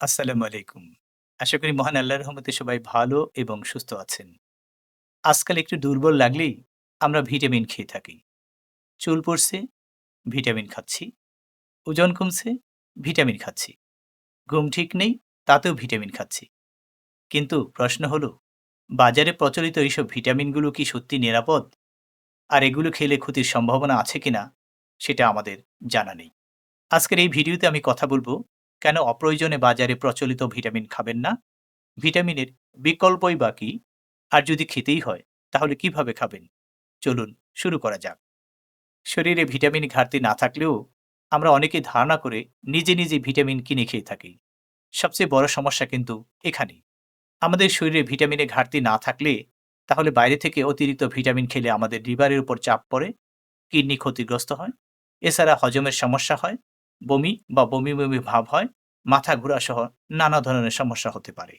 আসসালামু আলাইকুম। আশা করি মহান আল্লাহর রহমতে সবাই ভালো এবং সুস্থ আছেন। আজকাল একটু দুর্বল লাগলেই আমরা ভিটামিন খেয়ে থাকি। চুল পড়ছে, ভিটামিন খাচ্ছি। ওজন কমছে, ভিটামিন খাচ্ছি। ঘুম ঠিক নেই, তাতেও ভিটামিন খাচ্ছি। কিন্তু প্রশ্ন হলো, বাজারে প্রচলিত এইসব ভিটামিনগুলো কি সত্যি নিরাপদ? আর এগুলো খেলে ক্ষতির সম্ভাবনা আছে কিনা সেটা আমাদের জানা নেই। আজকের এই ভিডিওতে আমি কথা বলবো, কেন অপ্রয়োজনে বাজারে প্রচলিত ভিটামিন খাবেন না, ভিটামিনের বিকল্পই বা কি? আর যদি খেতেই হয় তাহলে কিভাবে খাবেন? চলুন শুরু করা যাক। শরীরে ভিটামিন ঘাটতি না থাকলেও আমরা অনেকেই ধারণা করে নিজে ভিটামিন কিনে খেয়ে থাকি। সবচেয়ে বড় সমস্যা কিন্তু এখানেই। আমাদের শরীরে ভিটামিনের ঘাটতি না থাকলে তাহলে বাইরে থেকে অতিরিক্ত ভিটামিন খেলে আমাদের লিভারের উপর চাপ পড়ে, কিডনি ক্ষতিগ্রস্ত হয়, এছাড়া হজমের সমস্যা হয়, বমি ভাব হয়, মাথা ঘোরা সহ নানা ধরনের সমস্যা হতে পারে।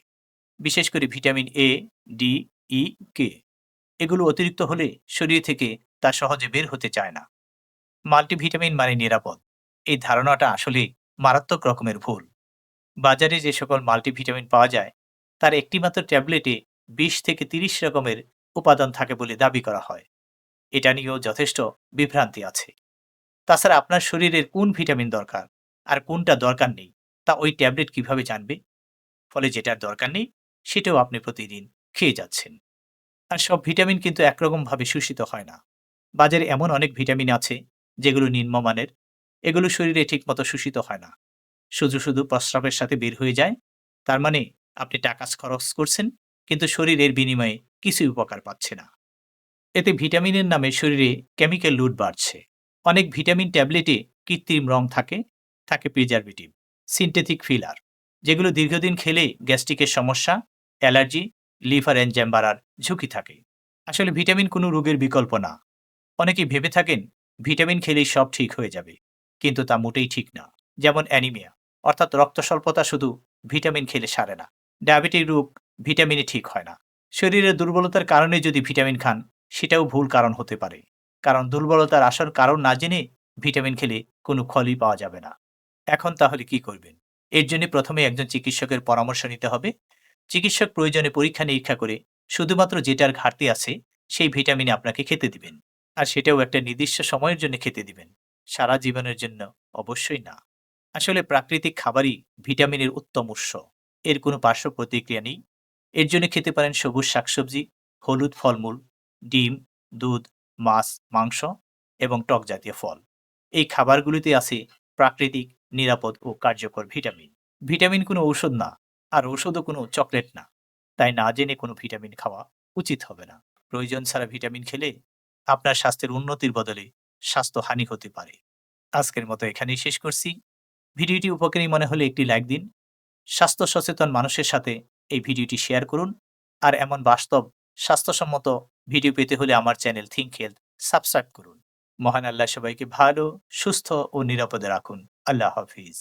বিশেষ করে ভিটামিন এ, ডি, ই, কে এগুলো অতিরিক্ত হলে শরীর থেকে তা সহজে বের হতে চায় না। মাল্টিভিটামিন মানে নিরাপদ, এই ধারণাটা আসলে মারাত্মক রকমের ভুল। বাজারে যে সকল মাল্টিভিটামিন পাওয়া যায় তার একটিমাত্র ট্যাবলেটে 20 থেকে 30 রকমের উপাদান থাকে বলে দাবি করা হয়। এটা নিয়েও যথেষ্ট বিভ্রান্তি আছে। তাছাড়া আপনার শরীরের কোন ভিটামিন দরকার আর কোনটা দরকার নেই তা ওই ট্যাবলেট কিভাবে জানবে? ফলে যেটার দরকার নেই সেটাও আপনি প্রতিদিন খেয়ে যাচ্ছেন। আর সব ভিটামিন কিন্তু একরকমভাবে শোষিত হয় না। বাজারে এমন অনেক ভিটামিন আছে যেগুলো নিম্নমানের, এগুলো শরীরে ঠিকমতো শোষিত হয় না। শুধু প্রস্রাবের সাথে বের হয়ে যায়। তার মানে আপনি টাকা খরচ করছেন কিন্তু শরীরের বিনিময়ে কিছুই উপকার পাচ্ছে না। এতে ভিটামিনের নামে শরীরে কেমিক্যাল লোড বাড়ছে। অনেক ভিটামিন ট্যাবলেটে কৃত্রিম রং থাকে, থাকে প্রিজারভেটিভ, সিনথেটিক ফিলার, যেগুলো দীর্ঘদিন খেলে গ্যাস্ট্রিকের সমস্যা, অ্যালার্জি, লিভার এনজাইম বাড়ার ঝুঁকি থাকে। আসলে ভিটামিন কোনো রোগের বিকল্প না। অনেকেই ভেবে থাকেন ভিটামিন খেলেই সব ঠিক হয়ে যাবে, কিন্তু তা মোটেই ঠিক না। যেমন অ্যানিমিয়া, অর্থাৎ রক্ত স্বল্পতা শুধু ভিটামিন খেলে সারে না। ডায়াবেটিক রোগ ভিটামিনে ঠিক হয় না। শরীরের দুর্বলতার কারণে যদি ভিটামিন খান সেটাও ভুল কারণ হতে পারে, কারণ দুর্বলতার আসল কারণ না জেনে ভিটামিন খেলে কোনো ফলই পাওয়া যাবে না। এখন তাহলে কি করবেন? এর জন্য প্রথমে একজন চিকিৎসকের পরামর্শ নিতে হবে। চিকিৎসক প্রয়োজনে পরীক্ষা নিরীক্ষা করে শুধুমাত্র যেটার ঘাটতি আছে সেই ভিটামিন আপনাকে খেতে দিবেন। আর সেটাও একটা নির্দিষ্ট সময়ের জন্য খেতে দিবেন। সারা জীবনের জন্য অবশ্যই না। আসলে প্রাকৃতিক খাবারই ভিটামিনের উত্তম উৎস। এর কোনো পার্শ্ব প্রতিক্রিয়া নেই। এর জন্য খেতে পারেন সবুজ শাকসবজি, হলুদ ফলমূল, ডিম, দুধ, মাছ, মাংস এবং টক জাতীয় ফল। এই খাবারগুলিতে আছে প্রাকৃতিক, নিরাপদ ও কার্যকর ভিটামিন। ভিটামিন কোনো ঔষধ না, আর ঔষধও কোনো চকলেট না। তাই না জেনে কোনো ভিটামিন খাওয়া উচিত হবে না। প্রয়োজন ছাড়া ভিটামিন খেলে আপনার স্বাস্থ্যের উন্নতির বদলে স্বাস্থ্যহানি হতে পারে। আজকের মতো এখানেই শেষ করছি। ভিডিওটি উপকারী মনে হলে একটি লাইক দিন। স্বাস্থ্য সচেতন মানুষের সাথে এই ভিডিওটি শেয়ার করুন। আর এমন বাস্তব স্বাস্থ্যসম্মত ভিডিও পেতে হলে আমার চ্যানেল থিংক হেলথ সাবস্ক্রাইব করুন। মহান আল্লাহ সবাইকে ভালো, সুস্থ ও নিরাপদে রাখুন। আল্লাহ হাফিজ।